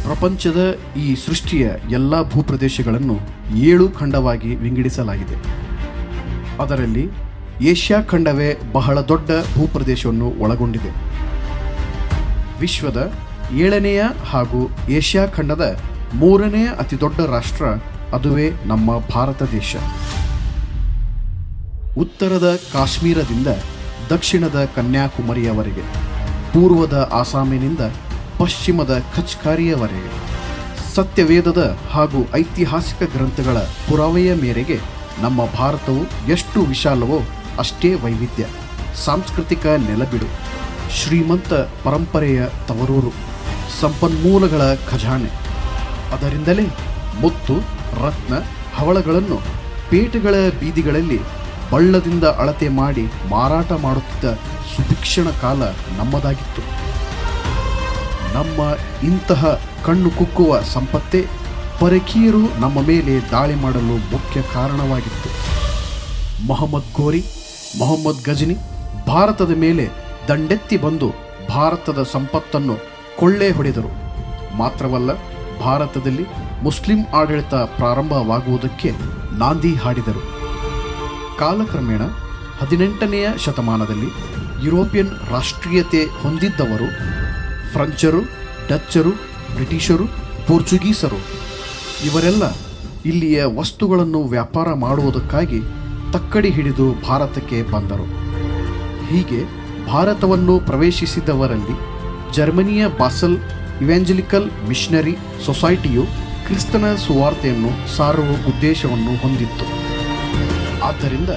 ಪ್ರಪಂಚದ ಈ ಸೃಷ್ಟಿಯ ಎಲ್ಲ ಭೂಪ್ರದೇಶಗಳನ್ನು 7 ಖಂಡವಾಗಿ ವಿಂಗಡಿಸಲಾಗಿದೆ. ಅದರಲ್ಲಿ ಏಷ್ಯಾ ಖಂಡವೇ ಬಹಳ ದೊಡ್ಡ ಭೂಪ್ರದೇಶವನ್ನು ಒಳಗೊಂಡಿದೆ. ವಿಶ್ವದ 7ನೆಯ ಹಾಗೂ ಏಷ್ಯಾ ಖಂಡದ 3ನೆಯ ಅತಿದೊಡ್ಡ ರಾಷ್ಟ್ರ ಅದುವೇ ನಮ್ಮ ಭಾರತ ದೇಶ. ಉತ್ತರದ ಕಾಶ್ಮೀರದಿಂದ ದಕ್ಷಿಣದ ಕನ್ಯಾಕುಮಾರಿಯವರೆಗೆ, ಪೂರ್ವದ ಆಸಾಮಿನಿಂದ ಪಶ್ಚಿಮದ ಕಚ್ಕಾರಿಯವರೆಗೆ ಸತ್ಯವೇದದ ಹಾಗೂ ಐತಿಹಾಸಿಕ ಗ್ರಂಥಗಳ ಪುರಾವೆಯ ಮೇರೆಗೆ ನಮ್ಮ ಭಾರತವು ಎಷ್ಟು ವಿಶಾಲವೋ ಅಷ್ಟೇ ವೈವಿಧ್ಯ, ಸಾಂಸ್ಕೃತಿಕ ನೆಲಬಿಡು, ಶ್ರೀಮಂತ ಪರಂಪರೆಯ ತವರೂರು, ಸಂಪನ್ಮೂಲಗಳ ಖಜಾನೆ. ಅದರಿಂದಲೇ ಮುತ್ತು, ರತ್ನ, ಹವಳಗಳನ್ನು ಪೇಟೆಗಳ ಬೀದಿಗಳಲ್ಲಿ ಬಳ್ಳದಿಂದ ಅಳತೆ ಮಾಡಿ ಮಾರಾಟ ಮಾಡುತ್ತಿದ್ದ ಸುಭಿಕ್ಷಣ ಕಾಲ ನಮ್ಮದಾಗಿತ್ತು. ನಮ್ಮ ಇಂತಹ ಕಣ್ಣು ಕುಕ್ಕುವ ಸಂಪತ್ತೇ ಪರಕೀಯರು ನಮ್ಮ ಮೇಲೆ ದಾಳಿ ಮಾಡಲು ಮುಖ್ಯ ಕಾರಣವಾಗಿತ್ತು. ಮೊಹಮ್ಮದ್ ಗೋರಿ, ಮೊಹಮ್ಮದ್ ಗಜನಿ ಭಾರತದ ಮೇಲೆ ದಂಡೆತ್ತಿ ಬಂದು ಭಾರತದ ಸಂಪತ್ತನ್ನು ಕೊಳ್ಳೆ ಹೊಡೆದರು. ಮಾತ್ರವಲ್ಲ, ಭಾರತದಲ್ಲಿ ಮುಸ್ಲಿಂ ಆಡಳಿತ ಪ್ರಾರಂಭವಾಗುವುದಕ್ಕೆ ನಾಂದಿ ಹಾಡಿದರು. ಕಾಲಕ್ರಮೇಣ 18ನೆಯ ಶತಮಾನದಲ್ಲಿ ಯುರೋಪಿಯನ್ ರಾಷ್ಟ್ರೀಯತೆ ಹೊಂದಿದ್ದವರು ಫ್ರೆಂಚರು, ಡಚ್ಚರು, ಬ್ರಿಟಿಷರು, ಪೋರ್ಚುಗೀಸರು ಇವರೆಲ್ಲ ಇಲ್ಲಿಯ ವಸ್ತುಗಳನ್ನು ವ್ಯಾಪಾರ ಮಾಡುವುದಕ್ಕಾಗಿ ತಕ್ಕಡಿ ಹಿಡಿದು ಭಾರತಕ್ಕೆ ಬಂದರು. ಹೀಗೆ ಭಾರತವನ್ನು ಪ್ರವೇಶಿಸಿದವರಲ್ಲಿ ಜರ್ಮನಿಯ ಬಾಸೆಲ್ ಇವ್ಯಾಂಜಲಿಕಲ್ ಮಿಷನರಿ ಸೊಸೈಟಿಯು ಕ್ರಿಸ್ತನ ಸುವಾರ್ತೆಯನ್ನು ಸಾರುವ ಉದ್ದೇಶವನ್ನು ಹೊಂದಿತ್ತು. ಆದ್ದರಿಂದ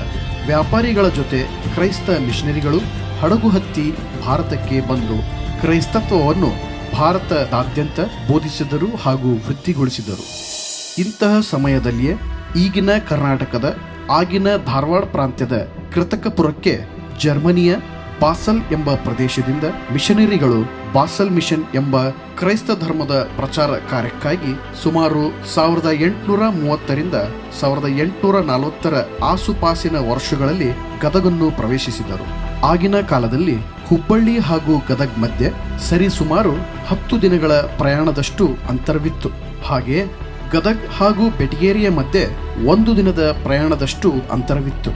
ವ್ಯಾಪಾರಿಗಳ ಜೊತೆ ಕ್ರೈಸ್ತ ಮಿಷನರಿಗಳು ಹಡಗು ಹತ್ತಿ ಭಾರತಕ್ಕೆ ಬಂದು ಕ್ರೈಸ್ತತ್ವವನ್ನು ಭಾರತದಾದ್ಯಂತ ಬೋಧಿಸಿದರು ಹಾಗೂ ವೃತ್ತಿಗೊಳಿಸಿದರು. ಇಂತಹ ಸಮಯದಲ್ಲಿಯೇ ಈಗಿನ ಕರ್ನಾಟಕದ, ಆಗಿನ ಧಾರವಾಡ ಪ್ರಾಂತ್ಯದ ಕೃತಕಪುರಕ್ಕೆ ಜರ್ಮನಿಯ ಬಾಸೆಲ್ ಎಂಬ ಪ್ರದೇಶದಿಂದ ಮಿಷನರಿಗಳು ಬಾಸೆಲ್ ಮಿಷನ್ ಎಂಬ ಕ್ರೈಸ್ತ ಧರ್ಮದ ಪ್ರಚಾರ ಕಾರ್ಯಕ್ಕಾಗಿ ಸುಮಾರು 1830ರಿಂದ 1840ರ ಆಸುಪಾಸಿನ ವರ್ಷಗಳಲ್ಲಿ ಗದಗನ್ನು ಪ್ರವೇಶಿಸಿದರು. ಆಗಿನ ಕಾಲದಲ್ಲಿ ಹುಬ್ಬಳ್ಳಿ ಹಾಗೂ ಗದಗ್ ಮಧ್ಯೆ ಸರಿಸುಮಾರು 10 ದಿನಗಳ ಪ್ರಯಾಣದಷ್ಟು ಅಂತರವಿತ್ತು. ಹಾಗೆಯೇ ಗದಗ್ ಹಾಗೂ ಬೆಟಗೇರಿಯ ಮಧ್ಯೆ 1 ದಿನದ ಪ್ರಯಾಣದಷ್ಟು ಅಂತರವಿತ್ತು.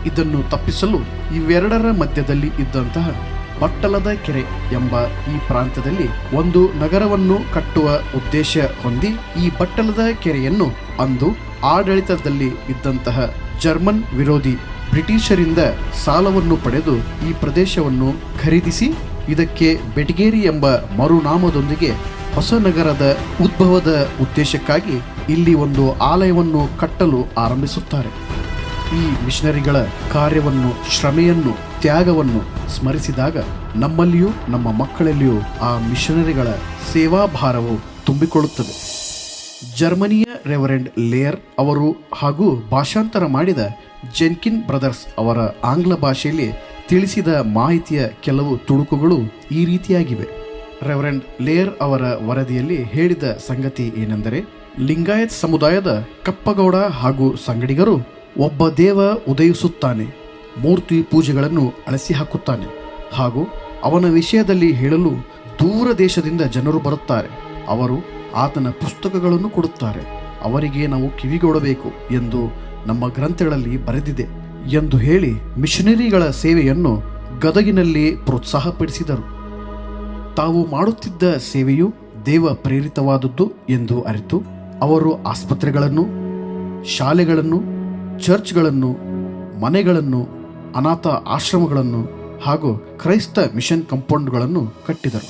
ಇದನ್ನು ತಪ್ಪಿಸಲು ಇವೆರಡರ ಮಧ್ಯದಲ್ಲಿ ಇದ್ದಂತಹ ಬಟ್ಟಲದ ಕೆರೆ ಎಂಬ ಈ ಪ್ರಾಂತ್ಯದಲ್ಲಿ ಒಂದು ನಗರವನ್ನು ಕಟ್ಟುವ ಉದ್ದೇಶ ಹೊಂದಿ ಈ ಬಟ್ಟಲದ ಕೆರೆಯನ್ನು ಅಂದು ಆಡಳಿತದಲ್ಲಿ ಇದ್ದಂತಹ ಜರ್ಮನ್ ವಿರೋಧಿ ಬ್ರಿಟಿಷರಿಂದ ಸಾಲವನ್ನು ಪಡೆದು ಈ ಪ್ರದೇಶವನ್ನು ಖರೀದಿಸಿ ಇದಕ್ಕೆ ಬೆಟಗೇರಿ ಎಂಬ ಮರುನಾಮದೊಂದಿಗೆ ಹೊಸ ನಗರದ ಉದ್ಭವದ ಉದ್ದೇಶಕ್ಕಾಗಿ ಇಲ್ಲಿ ಒಂದು ಆಲಯವನ್ನು ಕಟ್ಟಲು ಆರಂಭಿಸುತ್ತಾರೆ. ಈ ಮಿಷನರಿಗಳ ಕಾರ್ಯವನ್ನು, ಶ್ರಮೆಯನ್ನು, ತ್ಯಾಗವನ್ನು ಸ್ಮರಿಸಿದಾಗ ನಮ್ಮಲ್ಲಿಯೂ ನಮ್ಮ ಮಕ್ಕಳಲ್ಲಿಯೂ ಆ ಮಿಷನರಿಗಳ ಸೇವಾಭಾರವು ತುಂಬಿಕೊಳ್ಳುತ್ತದೆ. ಜರ್ಮನಿಯ ರೆವರೆಂಡ್ ಲೇಯರ್ ಅವರು ಹಾಗೂ ಭಾಷಾಂತರ ಮಾಡಿದ ಜೆನ್ಕಿನ್ ಬ್ರದರ್ಸ್ ಅವರ ಆಂಗ್ಲ ಭಾಷೆಯಲ್ಲಿ ತಿಳಿಸಿದ ಮಾಹಿತಿಯ ಕೆಲವು ತುಣುಕುಗಳು ಈ ರೀತಿಯಾಗಿವೆ. ರೆವರೆಂಡ್ ಲೇಯರ್ ಅವರ ವರದಿಯಲ್ಲಿ ಹೇಳಿದ ಸಂಗತಿ ಏನೆಂದರೆ, ಲಿಂಗಾಯತ್ ಸಮುದಾಯದ ಕಪ್ಪಗೌಡ ಹಾಗೂ ಸಂಗಡಿಗರು ಒಬ್ಬ ದೇವ ಉದಯಿಸುತ್ತಾನೆ, ಮೂರ್ತಿ ಪೂಜೆಗಳನ್ನು ಅಳಸಿ ಹಾಕುತ್ತಾನೆ ಹಾಗೂ ಅವನ ವಿಷಯದಲ್ಲಿ ಹೇಳಲು ದೂರ ದೇಶದಿಂದ ಜನರು ಬರುತ್ತಾರೆ. ಅವರು ಆತನ ಪುಸ್ತಕಗಳನ್ನು ಕೊಡುತ್ತಾರೆ. ಅವರಿಗೆ ನಾವು ಕಿವಿಗೊಡಬೇಕು ಎಂದು ನಮ್ಮ ಗ್ರಂಥಗಳಲ್ಲಿ ಬರೆದಿದೆ ಎಂದು ಹೇಳಿ ಮಿಷನರಿಗಳ ಸೇವೆಯನ್ನು ಗದಗಿನಲ್ಲಿ ಪ್ರೋತ್ಸಾಹಪಡಿಸಿದರು. ತಾವು ಮಾಡುತ್ತಿದ್ದ ಸೇವೆಯು ದೇವ ಪ್ರೇರಿತವಾದದ್ದು ಎಂದು ಅರಿತು ಅವರು ಆಸ್ಪತ್ರೆಗಳನ್ನು, ಶಾಲೆಗಳನ್ನು, ಚರ್ಚ್ಗಳನ್ನು, ಮನೆಗಳನ್ನು, ಅನಾಥ ಆಶ್ರಮಗಳನ್ನು ಹಾಗೂ ಕ್ರೈಸ್ತ ಮಿಷನ್ ಕಾಂಪೌಂಡ್ಗಳನ್ನು ಕಟ್ಟಿದರು.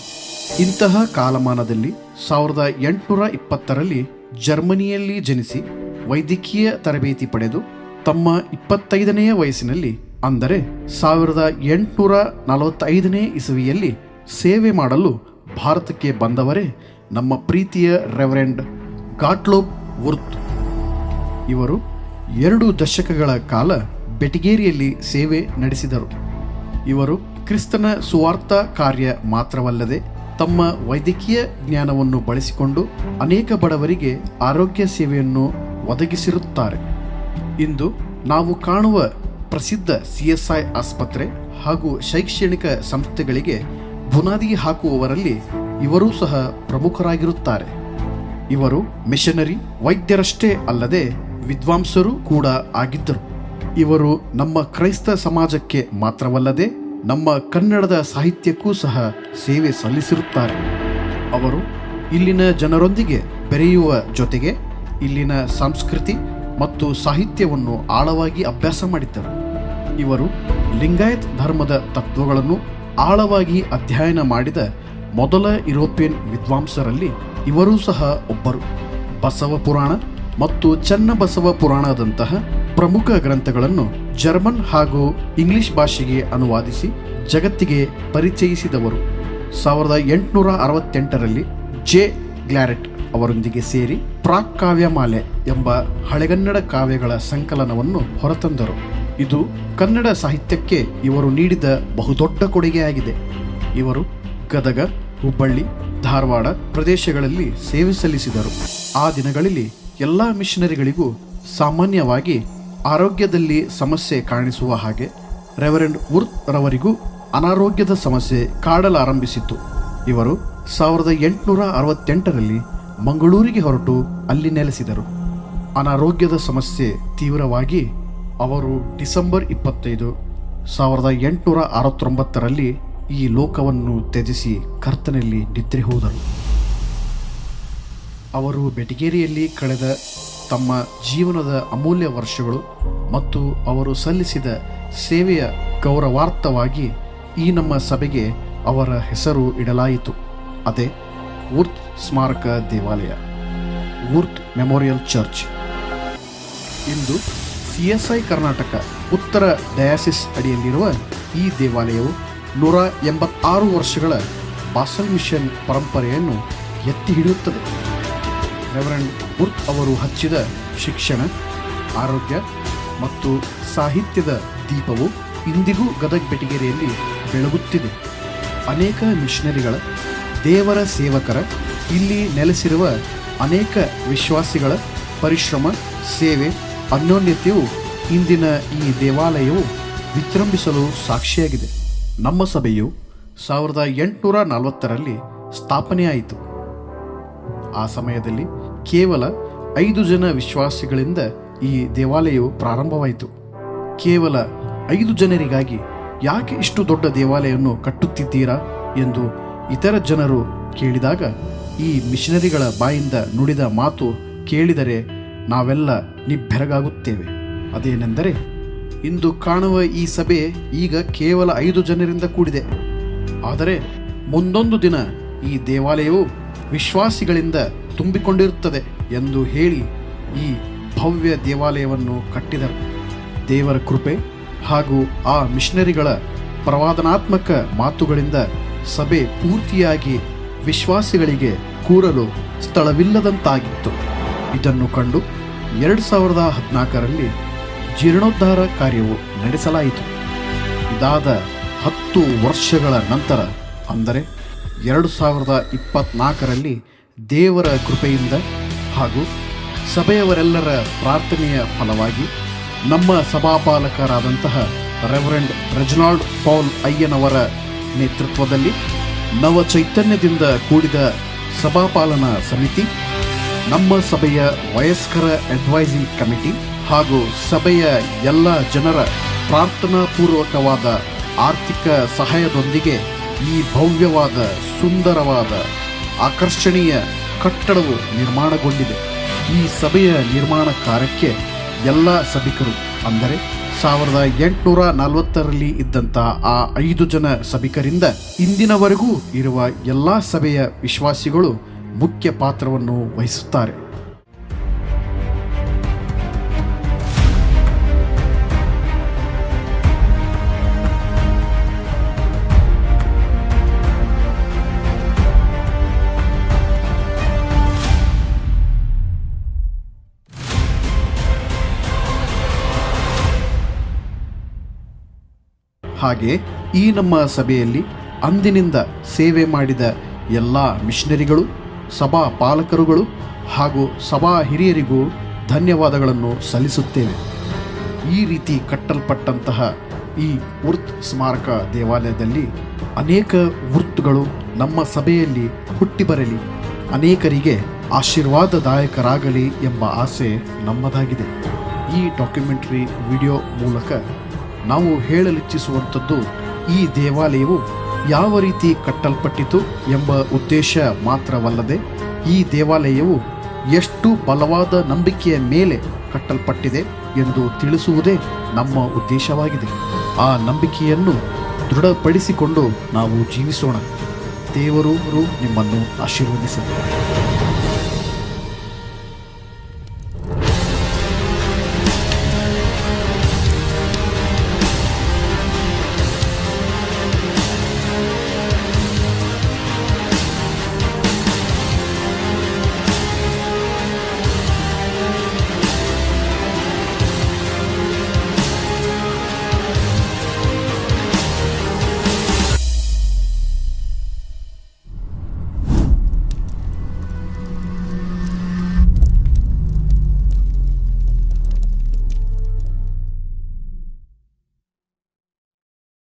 ಇಂತಹ ಕಾಲಮಾನದಲ್ಲಿ 1820ರಲ್ಲಿ ಜರ್ಮನಿಯಲ್ಲಿ ಜನಿಸಿ ವೈದ್ಯಕೀಯ ತರಬೇತಿ ಪಡೆದು ತಮ್ಮ 25ನೇ ವಯಸ್ಸಿನಲ್ಲಿ ಅಂದರೆ 1845ನೇ ಇಸವಿಯಲ್ಲಿ ಸೇವೆ ಮಾಡಲು ಭಾರತಕ್ಕೆ ಬಂದವರೇ ನಮ್ಮ ಪ್ರೀತಿಯ ರೆವರೆಂಡ್ ಗಾಟ್ಲೋಬ್ ವುರ್ತ್. ಇವರು 2 ದಶಕಗಳ ಕಾಲ ಬೆಟಗೇರಿಯಲ್ಲಿ ಸೇವೆ ನಡೆಸಿದರು. ಇವರು ಕ್ರಿಸ್ತನ ಸುವಾರ್ಥ ಕಾರ್ಯ ಮಾತ್ರವಲ್ಲದೆ ತಮ್ಮ ವೈದ್ಯಕೀಯ ಜ್ಞಾನವನ್ನು ಬಳಸಿಕೊಂಡು ಅನೇಕ ಬಡವರಿಗೆ ಆರೋಗ್ಯ ಸೇವೆಯನ್ನು ಒದಗಿಸಿರುತ್ತಾರೆ. ಇಂದು ನಾವು ಕಾಣುವ ಪ್ರಸಿದ್ಧ CSI ಆಸ್ಪತ್ರೆ ಹಾಗೂ ಶೈಕ್ಷಣಿಕ ಸಂಸ್ಥೆಗಳಿಗೆ ಬುನಾದಿ ಹಾಕುವವರಲ್ಲಿ ಇವರೂ ಸಹ ಪ್ರಮುಖರಾಗಿರುತ್ತಾರೆ. ಇವರು ಮಿಷನರಿ ವೈದ್ಯರಷ್ಟೇ ಅಲ್ಲದೆ ವಿದ್ವಾಂಸರು ಕೂಡ ಆಗಿದ್ದರು. ಇವರು ನಮ್ಮ ಕ್ರೈಸ್ತ ಸಮಾಜಕ್ಕೆ ಮಾತ್ರವಲ್ಲದೆ ನಮ್ಮ ಕನ್ನಡದ ಸಾಹಿತ್ಯಕ್ಕೂ ಸಹ ಸೇವೆ ಸಲ್ಲಿಸಿರುತ್ತಾರೆ. ಅವರು ಇಲ್ಲಿನ ಜನರೊಂದಿಗೆ ಬೆರೆಯುವ ಜೊತೆಗೆ ಇಲ್ಲಿನ ಸಂಸ್ಕೃತಿ ಮತ್ತು ಸಾಹಿತ್ಯವನ್ನು ಆಳವಾಗಿ ಅಭ್ಯಾಸ ಮಾಡಿದ್ದರು. ಇವರು ಲಿಂಗಾಯತ್ ಧರ್ಮದ ತತ್ವಗಳನ್ನು ಆಳವಾಗಿ ಅಧ್ಯಯನ ಮಾಡಿದ ಮೊದಲ ಯುರೋಪಿಯನ್ ವಿದ್ವಾಂಸರಲ್ಲಿ ಇವರೂ ಸಹ ಒಬ್ಬರು. ಬಸವ ಪುರಾಣ ಮತ್ತು ಚನ್ನಬಸವ ಪುರಾಣದಂತಹ ಪ್ರಮುಖ ಗ್ರಂಥಗಳನ್ನು ಜರ್ಮನ್ ಹಾಗೂ ಇಂಗ್ಲಿಷ್ ಭಾಷೆಗೆ ಅನುವಾದಿಸಿ ಜಗತ್ತಿಗೆ ಪರಿಚಯಿಸಿದವರು. 1868ರಲ್ಲಿ ಜೆ ಗ್ಲಾರೆಟ್ ಅವರೊಂದಿಗೆ ಸೇರಿ ಪ್ರಾಕ್ ಕಾವ್ಯಮಾಲೆ ಎಂಬ ಹಳೆಗನ್ನಡ ಕಾವ್ಯಗಳ ಸಂಕಲನವನ್ನು ಹೊರತಂದರು. ಇದು ಕನ್ನಡ ಸಾಹಿತ್ಯಕ್ಕೆ ಇವರು ನೀಡಿದ ಬಹುದೊಡ್ಡ ಕೊಡುಗೆಯಾಗಿದೆ. ಇವರು ಗದಗ, ಹುಬ್ಬಳ್ಳಿ, ಧಾರವಾಡ ಪ್ರದೇಶಗಳಲ್ಲಿ ಸೇವೆ ಸಲ್ಲಿಸಿದರು. ಆ ದಿನಗಳಲ್ಲಿ ಎಲ್ಲ ಮಿಷನರಿಗಳಿಗೂ ಸಾಮಾನ್ಯವಾಗಿ ಆರೋಗ್ಯದಲ್ಲಿ ಸಮಸ್ಯೆ ಕಾಣಿಸುವ ಹಾಗೆ ರೆವರೆಂಡ್ ವುರ್ತ್ ರವರಿಗೂ ಅನಾರೋಗ್ಯದ ಸಮಸ್ಯೆ ಕಾಡಲಾರಂಭಿಸಿತ್ತು. ಇವರು 1868ರಲ್ಲಿ ಮಂಗಳೂರಿಗೆ ಹೊರಟು ಅಲ್ಲಿ ನೆಲೆಸಿದರು. ಅನಾರೋಗ್ಯದ ಸಮಸ್ಯೆ ತೀವ್ರವಾಗಿ ಅವರು ಡಿಸೆಂಬರ್ 25, 1869ರಲ್ಲಿ ಈ ಲೋಕವನ್ನು ತ್ಯಜಿಸಿ ಕರ್ತನಲ್ಲಿ ನಿದ್ರೆ ಹೋದರು. ಅವರು ಬೆಟಗೇರಿಯಲ್ಲಿ ಕಳೆದ ತಮ್ಮ ಜೀವನದ ಅಮೂಲ್ಯ ವರ್ಷಗಳು ಮತ್ತು ಅವರು ಸಲ್ಲಿಸಿದ ಸೇವೆಯ ಗೌರವಾರ್ಥವಾಗಿ ಈ ನಮ್ಮ ಸಭೆಗೆ ಅವರ ಹೆಸರು ಇಡಲಾಯಿತು. ಅದೇ ವುರ್ತ್ ಸ್ಮಾರಕ ದೇವಾಲಯ, ವುರ್ತ್ ಮೆಮೋರಿಯಲ್ ಚರ್ಚ್. ಇಂದು CSI ಕರ್ನಾಟಕ ಉತ್ತರ ಡಯಾಸಿಸ್ ಅಡಿಯಲ್ಲಿರುವ ಈ ದೇವಾಲಯವು 186 ವರ್ಷಗಳ ಬಾಸಲ್ ಮಿಷನ್ ಪರಂಪರೆಯನ್ನು ಎತ್ತಿ ಹಿಡಿಯುತ್ತದೆ. ರೆವರೆಂಡ್ ವುರ್ತ್ ಅವರು ಹಚ್ಚಿದ ಶಿಕ್ಷಣ, ಆರೋಗ್ಯ ಮತ್ತು ಸಾಹಿತ್ಯದ ದೀಪವು ಇಂದಿಗೂ ಗದಗ ಬೆಟಗೇರಿಯಲ್ಲಿ ಬೆಳಗುತ್ತಿದೆ. ಅನೇಕ ಮಿಷನರಿಗಳ, ದೇವರ ಸೇವಕರ, ಇಲ್ಲಿ ನೆಲೆಸಿರುವ ಅನೇಕ ವಿಶ್ವಾಸಿಗಳ ಪರಿಶ್ರಮ, ಸೇವೆ, ಅನ್ಯೋನ್ಯತೆಯು ಇಂದಿನ ಈ ದೇವಾಲಯವು ವಿಜೃಂಭಿಸಲು ಸಾಕ್ಷಿಯಾಗಿದೆ. ನಮ್ಮ ಸಭೆಯು 1840ರಲ್ಲಿ ಸ್ಥಾಪನೆಯಾಯಿತು. ಆ ಸಮಯದಲ್ಲಿ ಕೇವಲ 5 ಜನ ವಿಶ್ವಾಸಿಗಳಿಂದ ಈ ದೇವಾಲಯವು ಪ್ರಾರಂಭವಾಯಿತು. ಕೇವಲ 5 ಜನರಿಗಾಗಿ ಯಾಕೆ ಇಷ್ಟು ದೊಡ್ಡ ದೇವಾಲಯವನ್ನು ಕಟ್ಟುತ್ತಿದ್ದೀರಾ ಎಂದು ಇತರ ಜನರು ಕೇಳಿದಾಗ ಈ ಮಿಷನರಿಗಳ ಬಾಯಿಂದ ನುಡಿದ ಮಾತು ಕೇಳಿದರೆ ನಾವೆಲ್ಲ ನಿಬ್ಬೆರಗಾಗುತ್ತೇವೆ. ಅದೇನೆಂದರೆ, ಇಂದು ಕಾಣುವ ಈ ಸಭೆ ಈಗ ಕೇವಲ 5 ಜನರಿಂದ ಕೂಡಿದೆ. ಆದರೆ ಮುಂದೊಂದು ದಿನ ಈ ದೇವಾಲಯವು ವಿಶ್ವಾಸಿಗಳಿಂದ ತುಂಬಿಕೊಂಡಿರುತ್ತದೆ ಎಂದು ಹೇಳಿ ಈ ಭವ್ಯ ದೇವಾಲಯವನ್ನು ಕಟ್ಟಿದರು. ದೇವರ ಕೃಪೆ ಹಾಗೂ ಆ ಮಿಷನರಿಗಳ ಪ್ರವಾದನಾತ್ಮಕ ಮಾತುಗಳಿಂದ ಸಭೆ ಪೂರ್ತಿಯಾಗಿ ವಿಶ್ವಾಸಿಗಳಿಗೆ ಕೂರಲು ಸ್ಥಳವಿಲ್ಲದಂತಾಗಿತ್ತು. ಇದನ್ನು ಕಂಡು 2014ರಲ್ಲಿ ಜೀರ್ಣೋದ್ಧಾರ ಕಾರ್ಯವು ನಡೆಸಲಾಯಿತು. ಇದಾದ 10 ವರ್ಷಗಳ ನಂತರ ಅಂದರೆ 2024ರಲ್ಲಿ ದೇವರ ಕೃಪೆಯಿಂದ ಹಾಗೂ ಸಭೆಯವರೆಲ್ಲರ ಪ್ರಾರ್ಥನೆಯ ಫಲವಾಗಿ ನಮ್ಮ ಸಭಾಪಾಲಕರಾದಂತಹ ರೆವರೆಂಡ್ ರೆಜಿನಾಲ್ಡ್ ಪೌಲ್ ಅಯ್ಯನವರ ನೇತೃತ್ವದಲ್ಲಿ ನವ ಚೈತನ್ಯದಿಂದ ಕೂಡಿದ ಸಭಾಪಾಲನಾ ಸಮಿತಿ, ನಮ್ಮ ಸಭೆಯ ವಯಸ್ಕರ ಅಡ್ವೈಸಿಂಗ್ ಕಮಿಟಿ ಹಾಗೂ ಸಭೆಯ ಎಲ್ಲ ಜನರ ಪ್ರಾರ್ಥನಾಪೂರ್ವಕವಾದ ಆರ್ಥಿಕ ಸಹಾಯದೊಂದಿಗೆ ಈ ಭವ್ಯವಾದ, ಸುಂದರವಾದ, ಆಕರ್ಷಣೀಯ ಕಟ್ಟಡವು ನಿರ್ಮಾಣಗೊಂಡಿದೆ. ಈ ಸಭೆಯ ನಿರ್ಮಾಣ ಕಾರ್ಯಕ್ಕೆ ಎಲ್ಲ ಸಭಿಕರು ಅಂದರೆ 1840ರಲ್ಲಿ ಇದ್ದಂಥ ಆ 5 ಜನ ಸಭಿಕರಿಂದ ಇಂದಿನವರೆಗೂ ಇರುವ ಎಲ್ಲ ಸಭೆಯ ವಿಶ್ವಾಸಿಗಳು ಮುಖ್ಯ ಪಾತ್ರವನ್ನು ವಹಿಸುತ್ತಾರೆ. ಹಾಗೆ ಈ ನಮ್ಮ ಸಭೆಯಲ್ಲಿ ಅಂದಿನಿಂದ ಸೇವೆ ಮಾಡಿದ ಎಲ್ಲ ಮಿಷನರಿಗಳು, ಸಭಾ ಪಾಲಕರುಗಳು ಹಾಗೂ ಸಭಾ ಹಿರಿಯರಿಗೂ ಧನ್ಯವಾದಗಳನ್ನು ಸಲ್ಲಿಸುತ್ತೇವೆ. ಈ ರೀತಿ ಕಟ್ಟಲ್ಪಟ್ಟಂತಹ ಈ ವುರ್ತ್ ಸ್ಮಾರಕ ದೇವಾಲಯದಲ್ಲಿ ಅನೇಕ ವುರ್ತುಗಳು ನಮ್ಮ ಸಭೆಯಲ್ಲಿ ಹುಟ್ಟಿ ಬರಲಿ, ಅನೇಕರಿಗೆ ಆಶೀರ್ವಾದದಾಯಕರಾಗಲಿ ಎಂಬ ಆಸೆ ನಮ್ಮದಾಗಿದೆ. ಈ ಡಾಕ್ಯುಮೆಂಟರಿ ವಿಡಿಯೋ ಮೂಲಕ ನಾವು ಹೇಳಲಿಚ್ಛಿಸುವಂಥದ್ದು, ಈ ದೇವಾಲಯವು ಯಾವ ರೀತಿ ಕಟ್ಟಲ್ಪಟ್ಟಿತು ಎಂಬ ಉದ್ದೇಶ ಮಾತ್ರವಲ್ಲದೆ, ಈ ದೇವಾಲಯವು ಎಷ್ಟು ಬಲವಾದ ನಂಬಿಕೆಯ ಮೇಲೆ ಕಟ್ಟಲ್ಪಟ್ಟಿದೆ ಎಂದು ತಿಳಿಸುವುದೇ ನಮ್ಮ ಉದ್ದೇಶವಾಗಿದೆ. ಆ ನಂಬಿಕೆಯನ್ನು ದೃಢಪಡಿಸಿಕೊಂಡು ನಾವು ಜೀವಿಸೋಣ. ದೇವರು ನಿಮ್ಮನ್ನು ಆಶೀರ್ವದಿಸಲಿ.